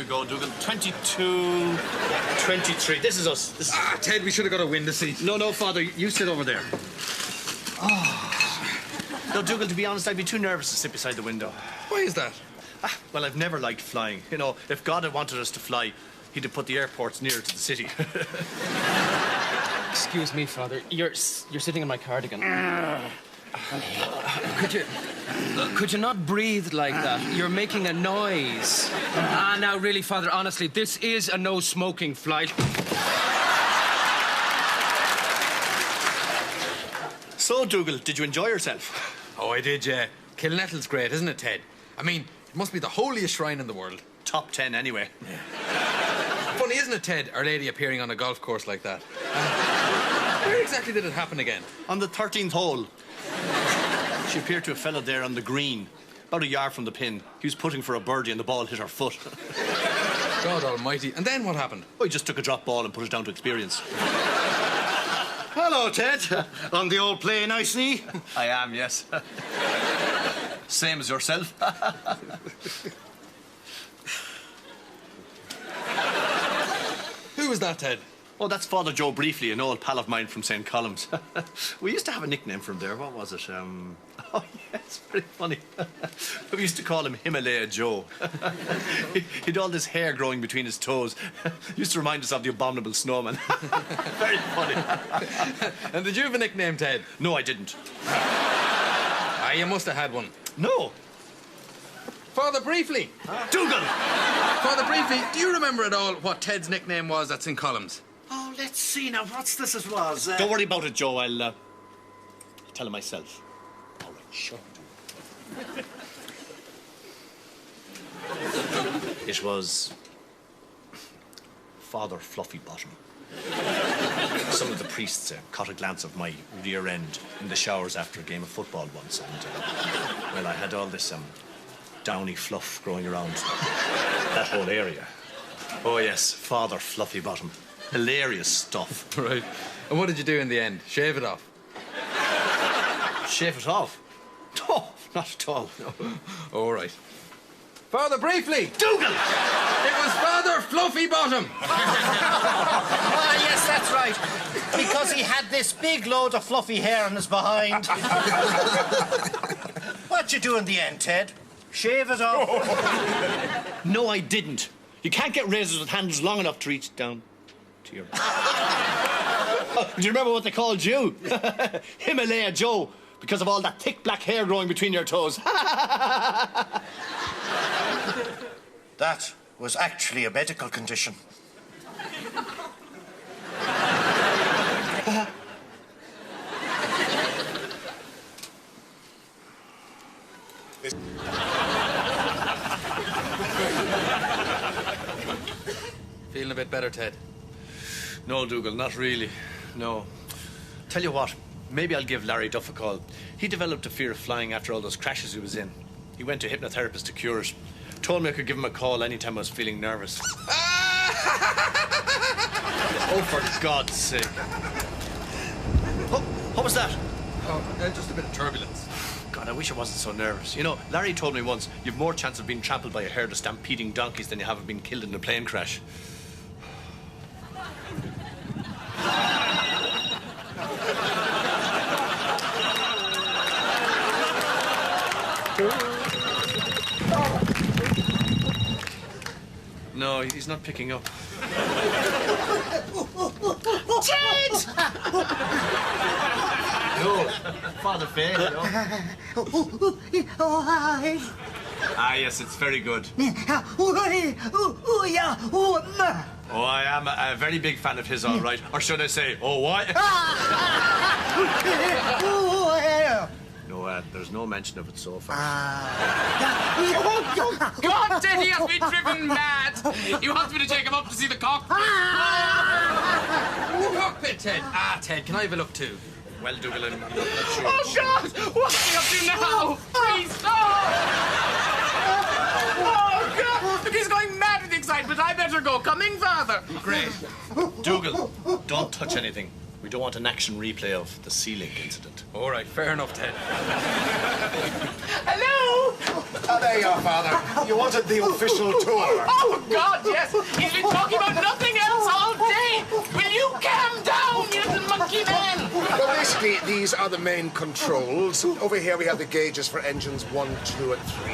go, Dougal. 22, 23. This is us. This is... Ted, we should have got a window seat. No, Father, you sit over there. No, Dougal, to be honest, I'd be too nervous to sit beside the window. Why is that? Well, I've never liked flying. You know, if God had wanted us to fly, he'd have put the airports nearer to the city. Excuse me, Father. You're sitting in my cardigan. Could you not breathe like that? You're making a noise. Now, really, Father, honestly, this is a no-smoking flight. So, Dougal, did you enjoy yourself? Oh, I did, yeah. Kilnettle's great, isn't it, Ted? I mean, it must be the holiest shrine in the world. Top 10, anyway. Yeah. Funny, isn't it, Ted, Our Lady appearing on a golf course like that? Where exactly did it happen again? On the 13th hole. She appeared to a fellow there on the green, about a yard from the pin. He was putting for a birdie and the ball hit her foot. God almighty. And then what happened? Oh, he just took a drop ball and put it down to experience. Hello, Ted. On the old play nicely? I am, yes. Same as yourself. Who was that, Ted? Oh, that's Father Joe Briefly, an old pal of mine from St. Colum's. We used to have a nickname from there. What was it? Oh, yeah, it's very funny. We used to call him Himalaya Joe. He'd all this hair growing between his toes. Used to remind us of the abominable snowman. Very funny. And did you have a nickname, Ted? No, I didn't. You must have had one. No. Father Briefly. Dougal! Father Briefly, do you remember at all what Ted's nickname was at St. Colum's? Oh, let's see now. What's this as was? Don't worry about it, Joe. I'll tell him myself. All right, sure. It was Father Fluffy Bottom. Some of the priests caught a glance of my rear end in the showers after a game of football once, and well, I had all this downy fluff growing around that whole area. Oh yes, Father Fluffy Bottom. Hilarious stuff. Right. And what did you do in the end? Shave it off? Shave it off? No, not at all. No. All right. Father Briefly! Dougal! It was Father Fluffy Bottom! Ah, yes, that's right. Because he had this big load of fluffy hair on his behind. What'd you do in the end, Ted? Shave it off? No, I didn't. You can't get razors with handles long enough to reach down to your... Oh, do you remember what they called you? Himalaya Joe, because of all that thick black hair growing between your toes. That was actually a medical condition. Feeling a bit better, Ted? No, Dougal, not really. No. Tell you what, maybe I'll give Larry Duff a call. He developed a fear of flying after all those crashes he was in. He went to a hypnotherapist to cure it. Told me I could give him a call anytime I was feeling nervous. Oh, for God's sake. Oh, what was that? Oh, just a bit of turbulence. God, I wish I wasn't so nervous. You know, Larry told me once, you've more chance of being trampled by a herd of stampeding donkeys than you have of being killed in a plane crash. No, he's not picking up. Ted! No, Father Faye, no. Oh, hi. Ah, yes, it's very good. Yeah. Oh, I am a very big fan of his, all right. Or should I say, oh, what? No, there's no mention of it so far. God, Ted, he has been driven mad. He wants me to take him up to see the cockpit. Cockpit, Ted. Ted, can I have a look too? Well, Dougal, I'm not sure. Oh, God! What's he up to now? Please, stop! Oh, God! Look, he's going mad with excitement. I better go. Coming, Father. Great. Dougal, don't touch anything. We don't want an action replay of the ceiling incident. All right, fair enough, Ted. Hello! Oh, there you are, Father. You wanted the official tour. Oh, God, yes. He's been talking about nothing else all day. Will you calm down, you little monkey man? Well, basically, these are the main controls. Over here, we have the gauges for engines 1, 2, and 3.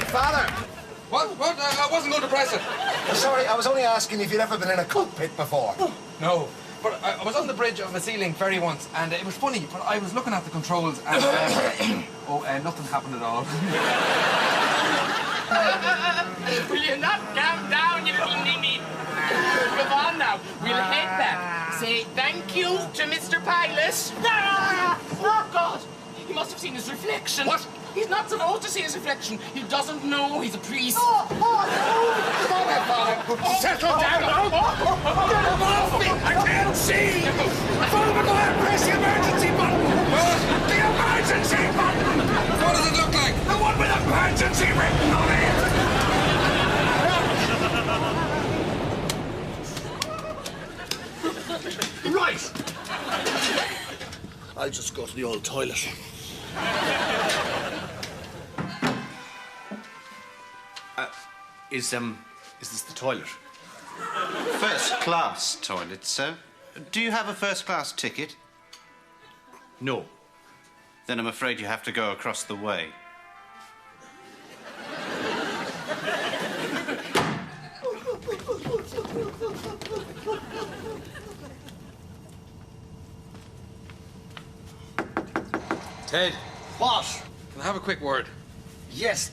Father! What? I wasn't going to press it. Sorry, I was only asking if you'd ever been in a cockpit before. No. But I was on the bridge of a ceiling ferry once, and it was funny, but I was looking at the controls, and... nothing happened at all. Will you not calm down, you little ninny? Come on now, we'll head back. Say thank you to Mr. Pilot. Oh, God, he must have seen his reflection. What? He's not supposed to see his reflection. He doesn't know he's a priest. Come on, Father. Settle down. Get off me! I can't see. Father, go ahead, press the emergency button. The emergency button. What does it look like? The one with emergency written on it. Right! I'll just go to the old toilet. Is this the toilet? First class toilet, sir. Do you have a first class ticket? No. Then I'm afraid you have to go across the way. Ted, What? can I have a quick word? Yes.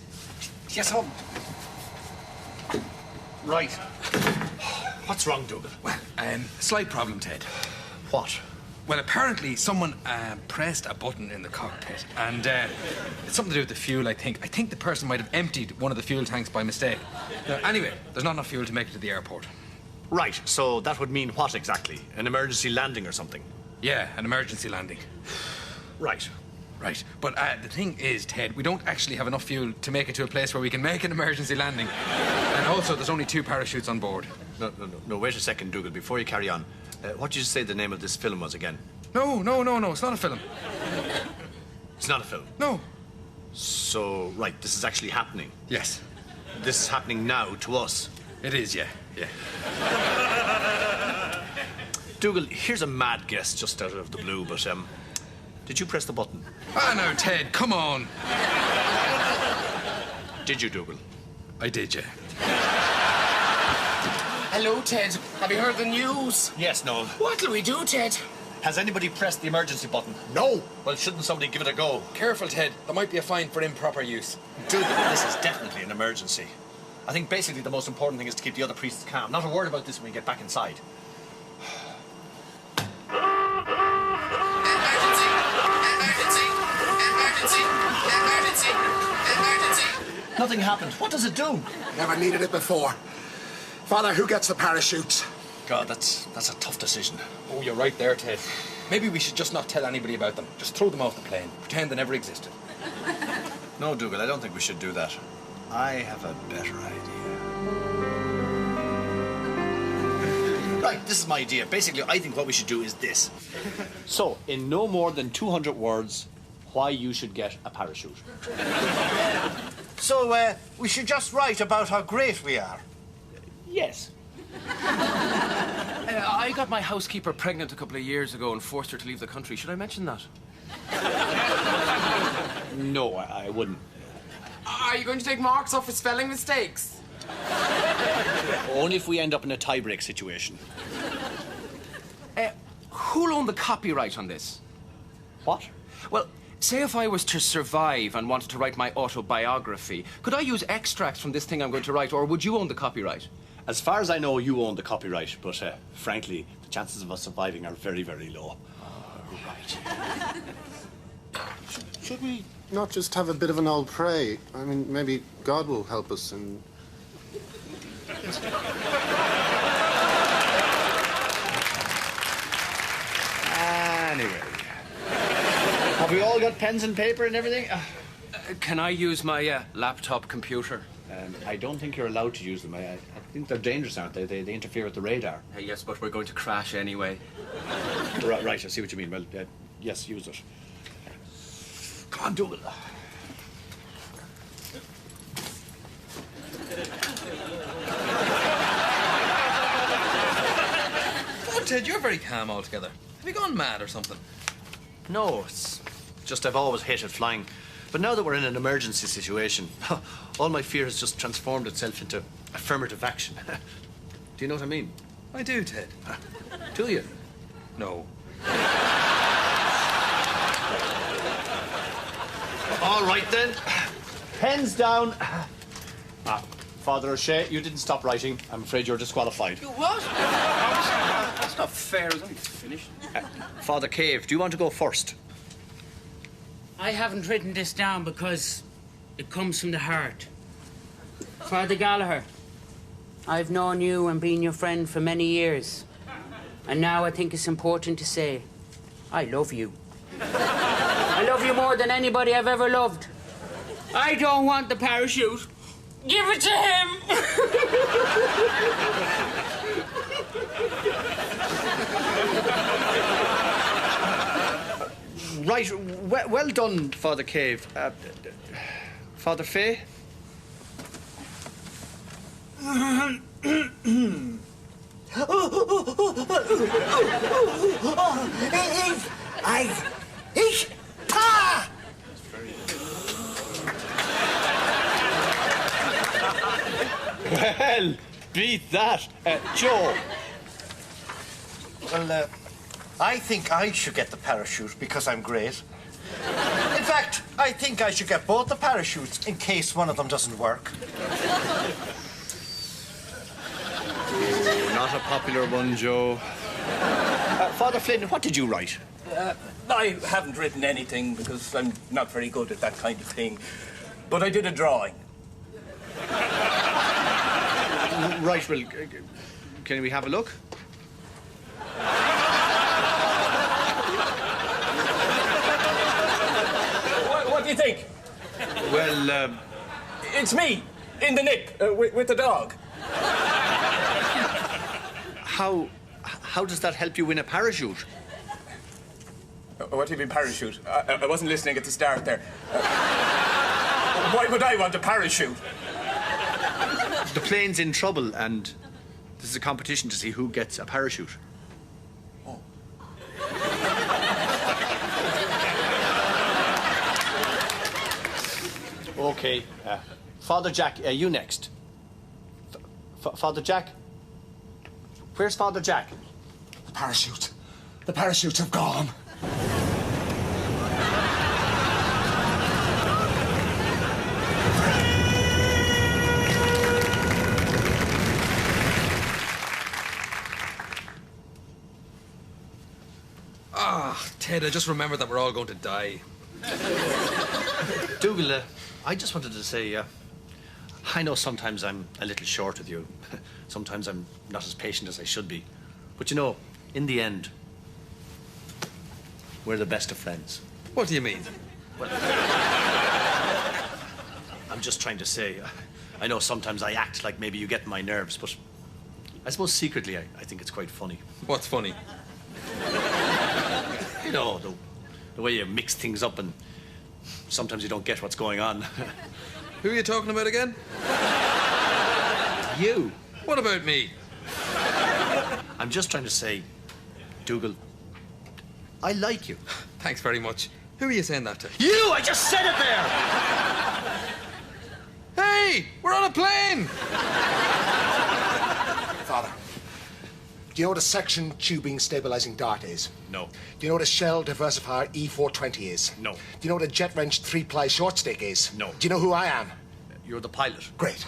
Yes, home. Right. What's wrong, Dougal? Well, slight problem, Ted. What? Well, apparently someone pressed a button in the cockpit, and it's something to do with the fuel, I think. I think the person might have emptied one of the fuel tanks by mistake. Now, anyway, there's not enough fuel to make it to the airport. Right, so that would mean what exactly? An emergency landing or something? Yeah, an emergency landing. Right. Right, but the thing is, Ted, we don't actually have enough fuel to make it to a place where we can make an emergency landing. And also, there's only 2 parachutes on board. No, wait a second, Dougal, before you carry on. What did you say the name of this film was again? No, it's not a film. It's not a film. No. So, right, this is actually happening. Yes, This is happening now to us. it is, yeah. Dougal, here's a mad guess just out of the blue, but, did you press the button? Ah, no, Ted, come on. Did you, Dougal? I did, yeah. Hello, Ted. Have you heard the news? Yes, no. What'll we do, Ted? Has anybody pressed the emergency button? No. Well, shouldn't somebody give it a go? Careful, Ted. There might be a fine for improper use. Dougal, this is definitely an emergency. I think basically the most important thing is to keep the other priests calm. Not a word about this when we get back inside. Nothing happened. What does it do? Never needed it before. Father, who gets the parachutes? God, that's a tough decision. Oh, you're right there, Ted. Maybe we should just not tell anybody about them. Just throw them off the plane. Pretend they never existed. No, Dougal, I don't think we should do that. I have a better idea. Right, this is my idea. Basically, I think what we should do is this. So, in no more than 200 words, why you should get a parachute. So, we should just write about how great we are. Yes. I got my housekeeper pregnant a couple of years ago and forced her to leave the country. Should I mention that? No, I wouldn't. Are you going to take marks off for spelling mistakes? Only if we end up in a tie-break situation. Who'll own the copyright on this? What? Well, say if I was to survive and wanted to write my autobiography, could I use extracts from this thing I'm going to write, or would you own the copyright? As far as I know, you own the copyright, but frankly, the chances of us surviving are very, very low. Right. Should we not just have a bit of an old pray? I mean, maybe God will help us and... Anyway. Have we all got pens and paper and everything? Can I use my laptop computer? I don't think you're allowed to use them. I think they're dangerous, aren't they? They interfere with the radar. Yes, but we're going to crash anyway. Right, I see what you mean. Well, yes, use it. Come on, Dougal. Oh, Ted, you're very calm altogether. Have you gone mad or something? No, it's just I've always hated flying. But now that we're in an emergency situation, all my fear has just transformed itself into affirmative action. Do you know what I mean? I do, Ted. Do you? No. All right, then. Pens down. Father O'Shea, you didn't stop writing. I'm afraid you're disqualified. You what? That's not fair. I was only finished. Father Cave, do you want to go first? I haven't written this down because it comes from the heart. Father Gallagher, I've known you and been your friend for many years. And now I think it's important to say, I love you. I love you more than anybody I've ever loved. I don't want the parachute. Give it to him! Right, well done, Father Cave. Father Fay? Well, beat that. Joe? Well, I think I should get the parachute because I'm great. In fact, I think I should get both the parachutes in case one of them doesn't work. Not a popular one, Joe. Father Flynn, what did you write? I haven't written anything because I'm not very good at that kind of thing. But I did a drawing. Right, well, can we have a look? What do you think? Well, It's me, in the nick, with the dog. How does that help you win a parachute? What do you mean, parachute? I wasn't listening at the start there. Why would I want a parachute? The plane's in trouble, and this is a competition to see who gets a parachute. Oh. Okay, Father Jack, you next. Father Jack? Where's Father Jack? The parachute. The parachutes have gone. Ted, I just remembered that we're all going to die. Dougal, I just wanted to say, I know sometimes I'm a little short with you. Sometimes I'm not as patient as I should be. But you know, in the end, we're the best of friends. What do you mean? Well, I'm just trying to say, I know sometimes I act like maybe you get my nerves, but I suppose secretly I think it's quite funny. What's funny? You know, the way you mix things up and sometimes you don't get what's going on. Who are you talking about again? You. What about me? I'm just trying to say, Dougal, I like you. Thanks very much. Who are you saying that to? You! I just said it there! Hey! We're on a plane! Father, do you know what a section tubing stabilizing dart is? No. Do you know what a shell diversifier E420 is? No. Do you know what a jet wrench 3-ply short stick is? No. Do you know who I am? You're the pilot. Great.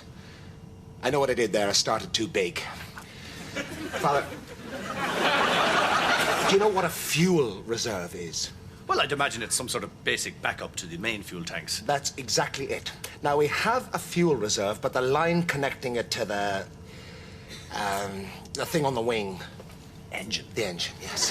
I know what I did there. I started too big. Father, do you know what a fuel reserve is? Well, I'd imagine it's some sort of basic backup to the main fuel tanks. That's exactly it. Now, we have a fuel reserve, but the line connecting it to the thing on the wing engine. The engine, yes.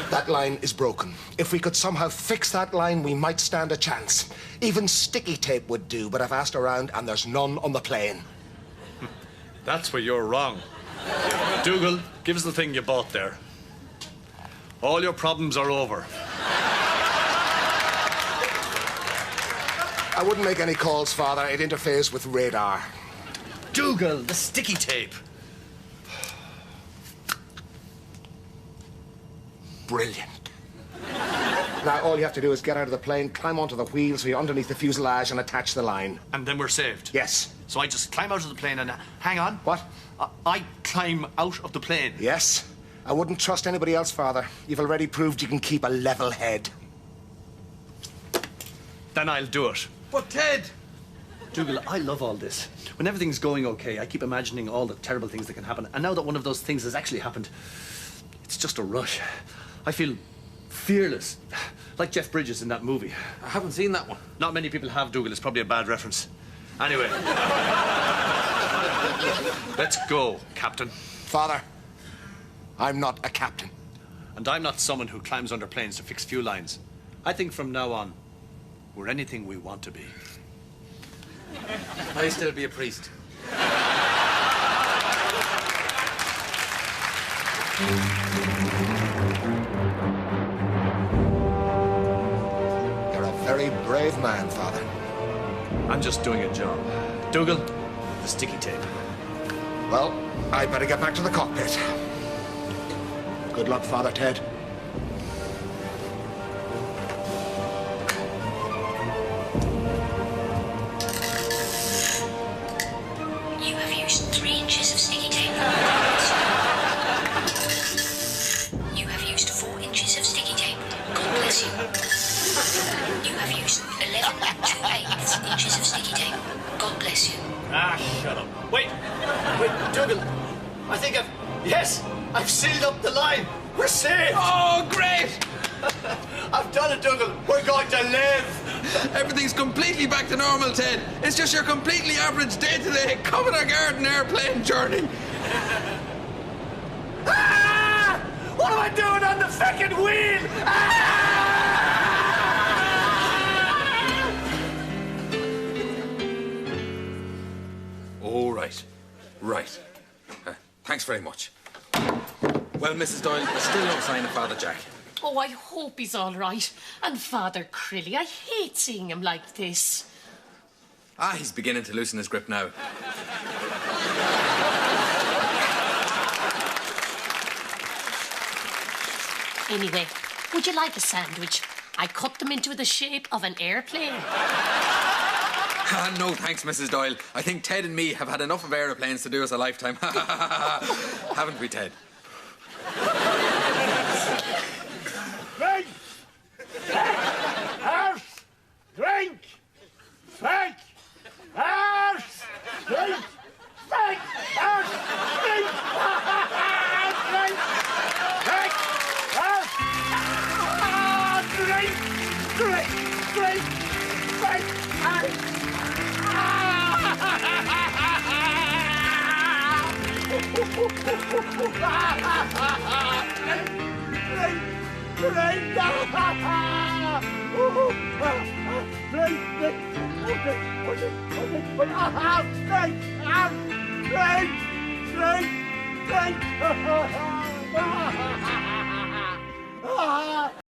That line is broken. If we could somehow fix that line, we might stand a chance. Even sticky tape would do, but I've asked around and there's none on the plane. That's where you're wrong. Dougal, give us the thing you bought there. All your problems are over. I wouldn't make any calls, Father. It interferes with radar. Dougal, the sticky tape. Brilliant. Now, all you have to do is get out of the plane, climb onto the wheels, so you're underneath the fuselage and attach the line. And then we're saved? Yes. So I just climb out of the plane and... hang on. What? I climb out of the plane? Yes. I wouldn't trust anybody else, Father. You've already proved you can keep a level head. Then I'll do it. But Ted! Dougal, I love all this. When everything's going okay, I keep imagining all the terrible things that can happen. And now that one of those things has actually happened, it's just a rush. I feel fearless. Like Jeff Bridges in that movie. I haven't seen that one. Not many people have, Dougal. It's probably a bad reference. Anyway. Let's go, Captain. Father, I'm not a captain. And I'm not someone who climbs under planes to fix fuel lines. I think from now on, we're anything we want to be. I still be a priest. You're a very brave man, Father. I'm just doing a job. Dougal, the sticky tape. Well, I'd better get back to the cockpit. Good luck, Father Ted. You have used 3 inches of sticky tape. You have used 4 inches of sticky tape. God bless you. You have used 11 2/8 inches of sticky tape. God bless you. Ah, shut up. Wait, Dougal. I think I've sealed up the line. We're saved. Oh, great! I've done it, Dougal. We're going to live. Everything's completely back to normal, Ted. It's just your completely average day-to-day Covenant Garden airplane journey. Ah! What am I doing on the fucking wheel? Oh, right. Right. Thanks very much. Well, Mrs. Doyle, there's still no sign of Father Jack. Oh, I hope he's all right. And Father Crilly, I hate seeing him like this. He's beginning to loosen his grip now. Anyway, would you like a sandwich? I cut them into the shape of an airplane. No, thanks, Mrs. Doyle. I think Ted and me have had enough of aeroplanes to do us a lifetime. Haven't we, Ted? Drink! Arse! Drink! Fake! Arse! Drink! Fake! Arse! Drink! Drink! Fake! Arse! Drink! Drink! Drink! Fake! Arse! Drink!